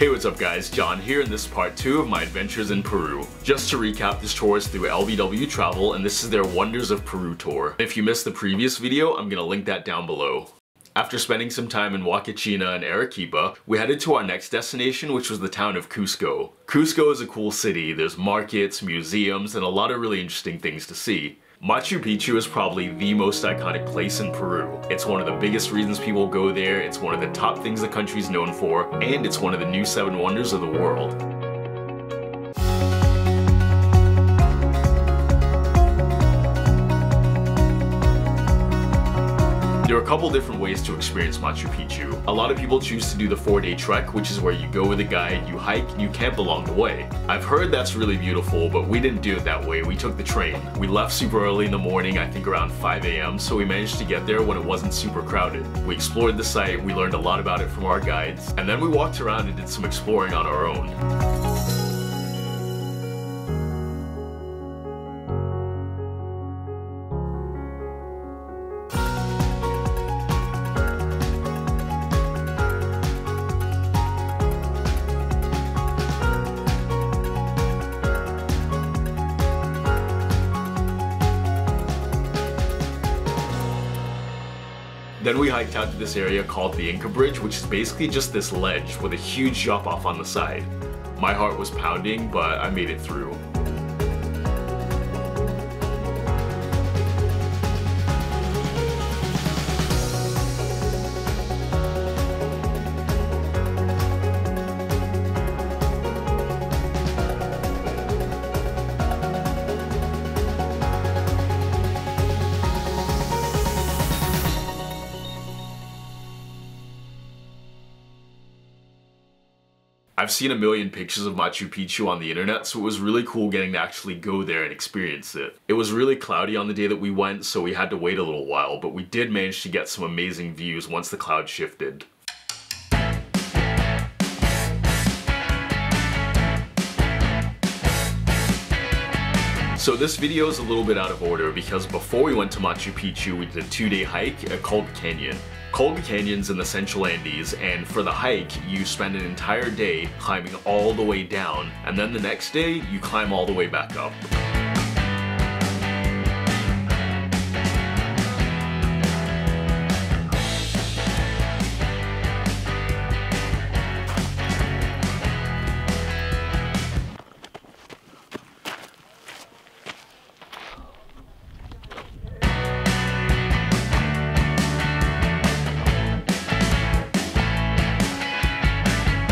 Hey, what's up guys, John here, and this is part 2 of my adventures in Peru. Just to recap, this tour is through LBW Travel, and this is their Wonders of Peru tour. If you missed the previous video, I'm gonna link that down below. After spending some time in Huacachina and Arequipa, we headed to our next destination, which was the town of Cusco. Cusco is a cool city. There's markets, museums, and a lot of really interesting things to see. Machu Picchu is probably the most iconic place in Peru. It's one of the biggest reasons people go there, it's one of the top things the country's known for, and it's one of the new 7 wonders of the world. There are a couple different ways to experience Machu Picchu. A lot of people choose to do the 4-day trek, which is where you go with a guide, you hike, and you camp along the way. I've heard that's really beautiful, but we didn't do it that way. We took the train. We left super early in the morning, I think around 5 AM, so we managed to get there when it wasn't super crowded. We explored the site, we learned a lot about it from our guides, and then we walked around and did some exploring on our own. Then we hiked out to this area called the Inca Bridge, which is basically just this ledge with a huge drop off on the side. My heart was pounding, but I made it through. I've seen a million pictures of Machu Picchu on the internet, so it was really cool getting to actually go there and experience it. It was really cloudy on the day that we went, so we had to wait a little while, but we did manage to get some amazing views once the clouds shifted. So this video is a little bit out of order because before we went to Machu Picchu, we did a 2-day hike at Colga Canyon. Colga Canyon's in the central Andes, and for the hike, you spend an entire day climbing all the way down, and then the next day, you climb all the way back up.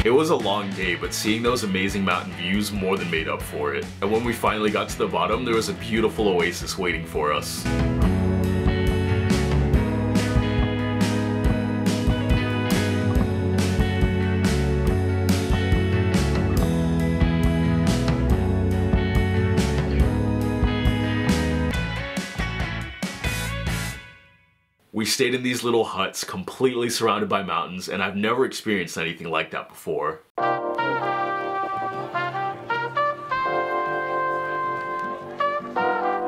It was a long day, but seeing those amazing mountain views more than made up for it. And when we finally got to the bottom, there was a beautiful oasis waiting for us. We stayed in these little huts completely surrounded by mountains, and I've never experienced anything like that before.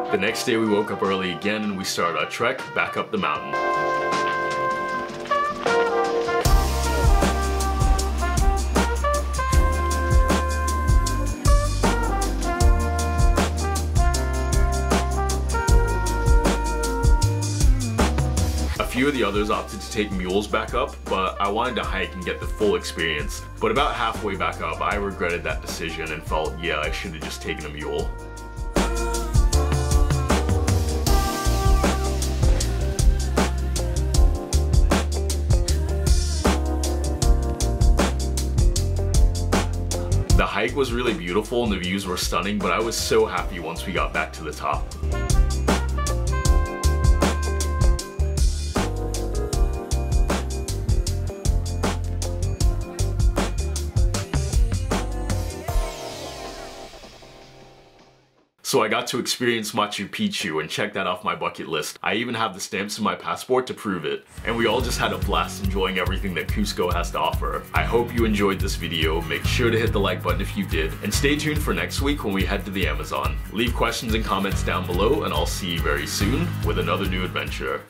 The next day we woke up early again and we started our trek back up the mountain. A few of the others opted to take mules back up, but I wanted to hike and get the full experience. But about halfway back up, I regretted that decision and felt, yeah, I should have just taken a mule. The hike was really beautiful and the views were stunning, but I was so happy once we got back to the top. So I got to experience Machu Picchu and check that off my bucket list. I even have the stamps in my passport to prove it. And we all just had a blast enjoying everything that Cusco has to offer. I hope you enjoyed this video. Make sure to hit the like button if you did. And stay tuned for next week when we head to the Amazon. Leave questions and comments down below and I'll see you very soon with another new adventure.